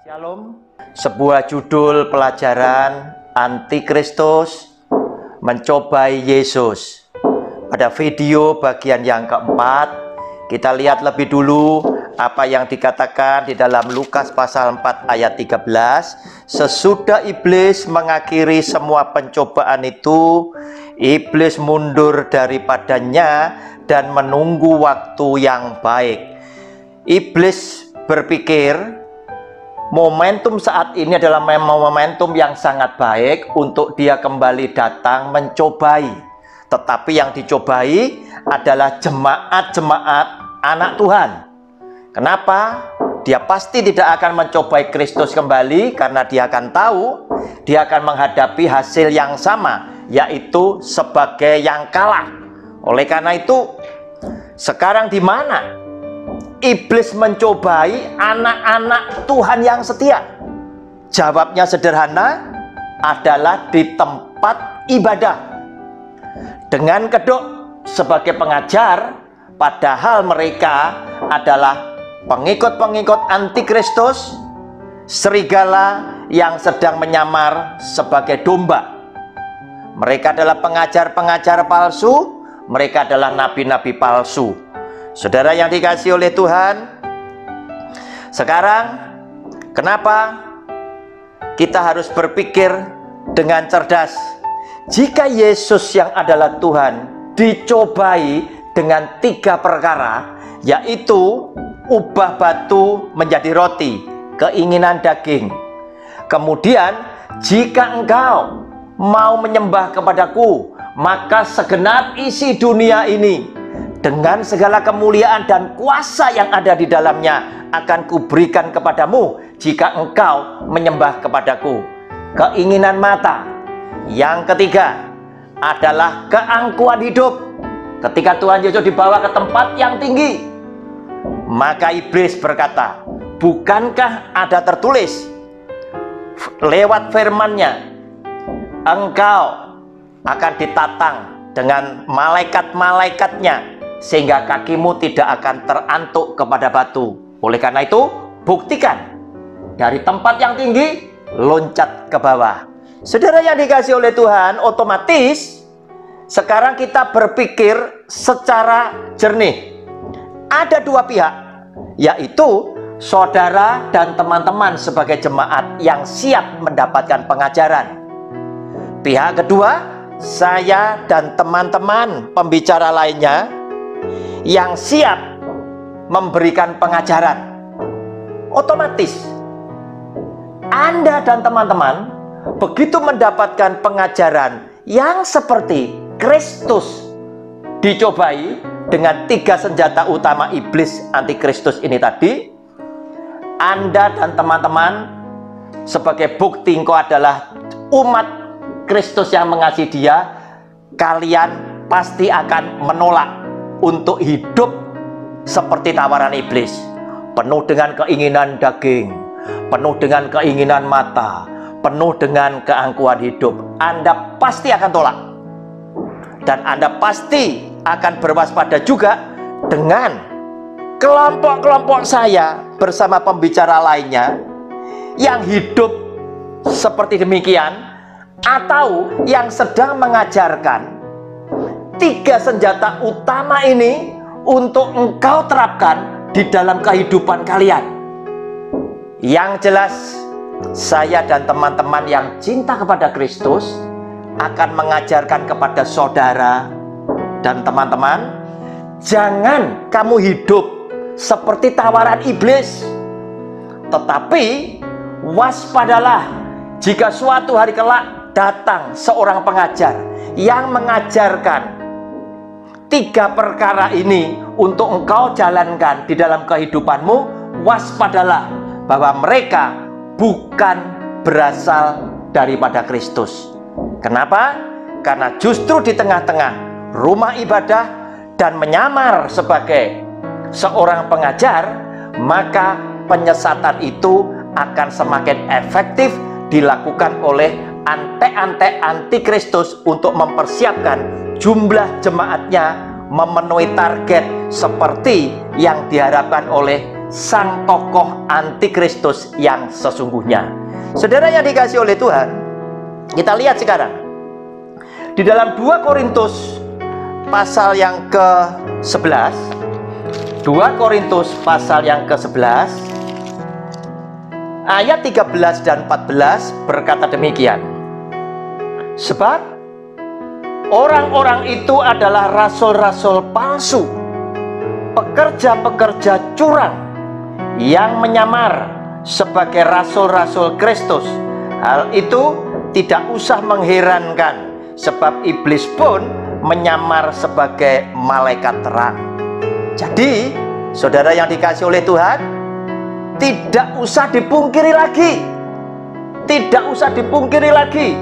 Shalom, sebuah judul pelajaran Antikristus mencobai Yesus. Pada video bagian yang keempat, kita lihat lebih dulu apa yang dikatakan di dalam Lukas pasal 4 ayat 13. Sesudah iblis mengakhiri semua pencobaan itu, iblis mundur daripadanya dan menunggu waktu yang baik. Iblis berpikir momentum saat ini adalah momentum yang sangat baik untuk dia kembali datang mencobai. Tetapi yang dicobai adalah jemaat-jemaat anak Tuhan. Kenapa? Dia pasti tidak akan mencobai Kristus kembali karena dia akan tahu dia akan menghadapi hasil yang sama, yaitu sebagai yang kalah. Oleh karena itu, sekarang di mana iblis mencobai anak-anak Tuhan yang setia? Jawabnya sederhana, adalah di tempat ibadah. Dengan kedok sebagai pengajar, padahal mereka adalah pengikut-pengikut antikristus, serigala yang sedang menyamar sebagai domba. Mereka adalah pengajar-pengajar palsu, mereka adalah nabi-nabi palsu. Saudara yang dikasihi oleh Tuhan, sekarang kenapa kita harus berpikir dengan cerdas? Jika Yesus yang adalah Tuhan dicobai dengan 3 perkara, yaitu ubah batu menjadi roti, keinginan daging. Kemudian, jika engkau mau menyembah kepadaku, maka segenap isi dunia ini dengan segala kemuliaan dan kuasa yang ada di dalamnya akan kuberikan kepadamu jika engkau menyembah kepadaku. Keinginan mata. Yang ketiga adalah keangkuhan hidup. Ketika Tuhan Yesus dibawa ke tempat yang tinggi, maka iblis berkata, bukankah ada tertulis lewat firman-Nya, engkau akan ditatang dengan malaikat-malaikatnya sehingga kakimu tidak akan terantuk kepada batu. Oleh karena itu, buktikan dari tempat yang tinggi, loncat ke bawah. Saudara yang dikasihi oleh Tuhan, otomatis sekarang kita berpikir secara jernih. Ada 2 pihak, yaitu saudara dan teman-teman sebagai jemaat yang siap mendapatkan pengajaran. Pihak kedua, saya dan teman-teman pembicara lainnya yang siap memberikan pengajaran. Otomatis Anda dan teman-teman begitu mendapatkan pengajaran yang seperti Kristus dicobai dengan 3 senjata utama iblis antikristus ini tadi, Anda dan teman-teman sebagai bukti engkau adalah umat Kristus yang mengasihi Dia, kalian pasti akan menolak untuk hidup seperti tawaran iblis, penuh dengan keinginan daging, penuh dengan keinginan mata, penuh dengan keangkuhan hidup. Anda pasti akan tolak, dan Anda pasti akan berwaspada juga dengan kelompok-kelompok saya bersama pembicara lainnya yang hidup seperti demikian, atau yang sedang mengajarkan 3 senjata utama ini untuk engkau terapkan di dalam kehidupan kalian. Yang jelas, saya dan teman-teman yang cinta kepada Kristus akan mengajarkan kepada saudara dan teman-teman, jangan kamu hidup seperti tawaran iblis. Tetapi waspadalah jika suatu hari kelak datang seorang pengajar yang mengajarkan 3 perkara ini untuk engkau jalankan di dalam kehidupanmu. Waspadalah bahwa mereka bukan berasal daripada Kristus. Kenapa? Karena justru di tengah-tengah rumah ibadah dan menyamar sebagai seorang pengajar, maka penyesatan itu akan semakin efektif dilakukan oleh ante-ante antikristus untuk mempersiapkan jumlah jemaatnya memenuhi target seperti yang diharapkan oleh sang tokoh antikristus yang sesungguhnya. Saudara yang dikasihi oleh Tuhan, kita lihat sekarang di dalam 2 Korintus pasal yang ke-11, 2 Korintus pasal yang ke-11 ayat 13 dan 14 berkata demikian. Sebab orang-orang itu adalah rasul-rasul palsu, pekerja-pekerja curang yang menyamar sebagai rasul-rasul Kristus. Hal itu tidak usah mengherankan, sebab iblis pun menyamar sebagai malaikat terang. Jadi, saudara yang dikasihi oleh Tuhan, tidak usah dipungkiri lagi, tidak usah dipungkiri lagi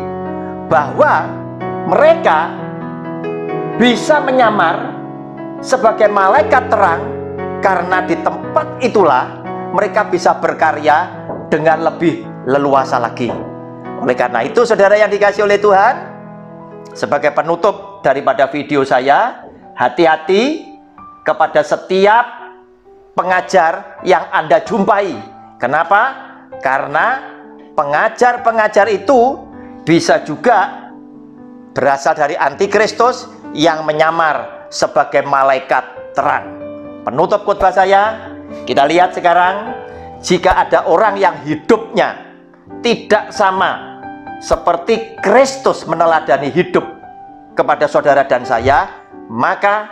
bahwa mereka bisa menyamar sebagai malaikat terang, karena di tempat itulah mereka bisa berkarya dengan lebih leluasa lagi. Oleh karena itu, saudara yang dikasihi oleh Tuhan, sebagai penutup daripada video saya, hati-hati kepada setiap pengajar yang Anda jumpai. Kenapa? Karena pengajar-pengajar itu bisa juga berasal dari antikristus yang menyamar sebagai malaikat terang. Penutup khotbah saya, kita lihat sekarang, jika ada orang yang hidupnya tidak sama seperti Kristus meneladani hidup kepada saudara dan saya, maka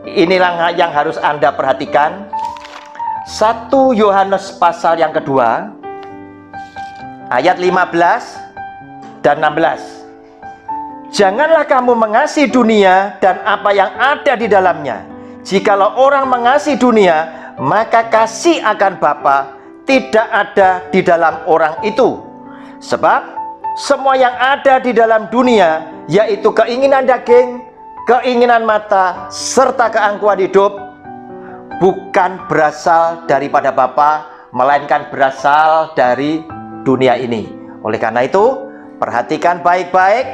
inilah yang harus Anda perhatikan. 1 Yohanes pasal yang kedua ayat 15 dan 16. Janganlah kamu mengasihi dunia dan apa yang ada di dalamnya. Jikalau orang mengasihi dunia, maka kasih akan Bapa tidak ada di dalam orang itu. Sebab semua yang ada di dalam dunia, yaitu keinginan daging, keinginan mata, serta keangkuhan hidup, bukan berasal daripada Bapa, melainkan berasal dari dunia ini. Oleh karena itu, perhatikan baik-baik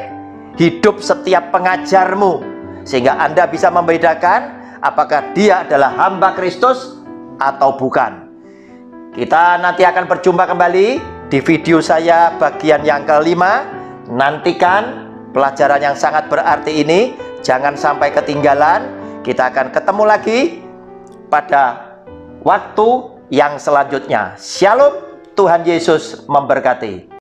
hidup setiap pengajarmu, sehingga Anda bisa membedakan apakah dia adalah hamba Kristus atau bukan. Kita nanti akan berjumpa kembali di video saya bagian yang kelima. Nantikan pelajaran yang sangat berarti ini, jangan sampai ketinggalan. Kita akan ketemu lagi pada waktu yang selanjutnya. Shalom, Tuhan Yesus memberkati.